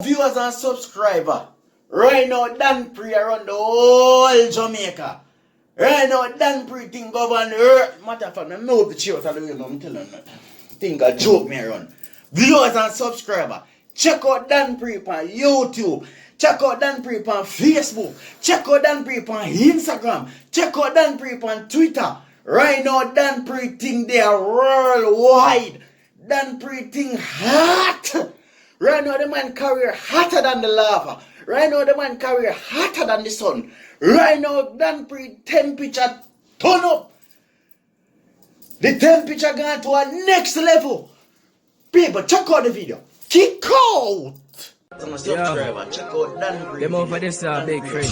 Viewers and subscribers, right now Dan Pree around the whole Jamaica. Right now Dan Pree thing govern earth. Matter of fact, I know the cheers are the way I'm telling you. Think a joke me around. Viewers and subscribers, check out Dan Pree on YouTube. Check out Dan Pree on Facebook. Check out Dan Pree on Instagram. Check out Dan Pree on Twitter. Right now Dan Pree thing they are worldwide. Dan Pree thing hot. Right now the man career hotter than the lava. Right now the man career hotter than the sun. Right now Dan Pree temperature turn up. The temperature gone to a next level. People, check out the video. Kick out. Subscriber, check out Dan Pree. Them over this big friend.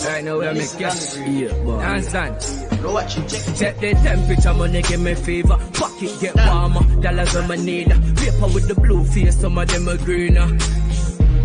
Right now we are making cash. Yeah, understand? No watch it, check it. Check the temperature, money give me fever. Pocket get warmer, dollars on my need. Paper with the blue face, some of them are greener.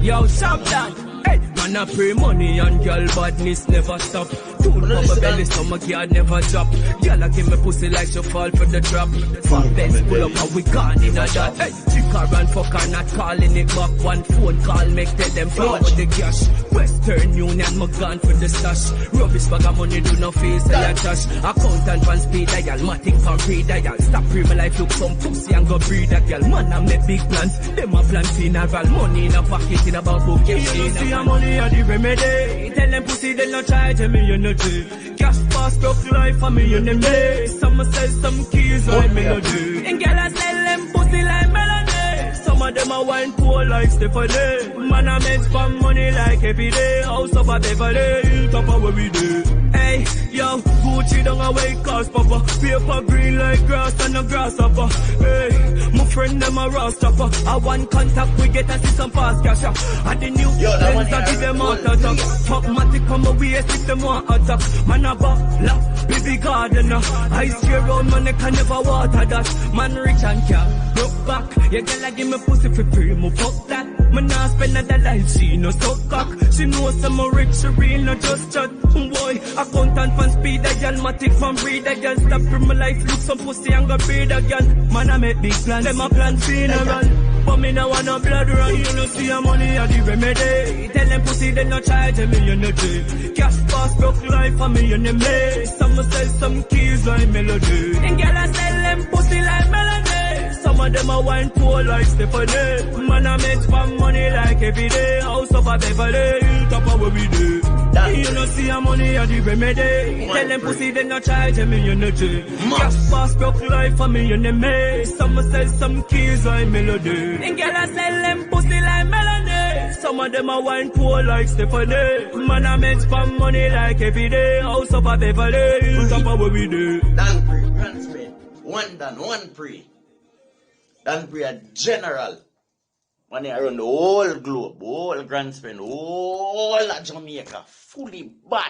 Yo, stop that. Hey, man, I pray money and girl badness never stop. Tool for my belly, so my girl never drop. Girl, I give me pussy like she fall for the trap. Fuck best pull up and we gone in a dot. Hey, trick her and fuck her, not calling it back. One phone call, make tell them forward the cash. Western Union, my gone for the stash. Rubbish bag of money, do no face, I trash. Accountant fan speed dial, matic fan free dial. Stop free my life, look some pussy and go breed a girl. Man, I make big plans. Them a plan funeral, money in a pocket in a bamboo case. You see a money at the remedy. Tell them pussy, they not charge me, you know. Cash fast, broke life for me, you know me. Some sell some keys like melody. And girl, I sell them pussy like melody. Some of them are wine poor like Stephanie. Man, I make spam money like every day. House of a Beverly, top of where we do. Hey, yo, Gucci down away cause papa. Paper green like grass and a grasshopper. Hey, my friend them a rastapper. I want contact, we get to see some fast cash. I the new friends I give them out attack. Fuck matic come away if them want attack. Man a love, baby gardener. I steer round man, I can never water that. Man rich and can broke back. You girl give me pussy for free, mo fuck that. Man nah spend another life, she no suck cock. She knows I'm a rich, she real, no just chat. Boy, accountant fan speed a girl, matic fan breed a girl. Stop for my life, look some pussy and go breed a girl. Man I make big plans, them a plan funeral. But me no want no blood run. You know see your money at the remedy. Tell them pussy they no charge me, you know do. Cash fast, broke life for me, you know me. Some sell some keys like melody. And girl I sell them pussy like melody. Some of them are wine poor like Stephanie. Man I make spam money like every day. House of a Beverly, top of where we do. You know see your money at the remedy. Tell them pussy they not charge me, you know do. Cash fast, broke life for me, you know me. Some sell some keys like melody. And girl I sell them pussy like melody. Some of them are wine poor like Stephanie. Man I make spam money like every day. House of a Beverly, top of where we do. Dan Pree, Grand Spain. One Dan, one Pree. Dan Pree a general. Money around the whole globe, whole Grand Spain, whole Jamaica, fully bad.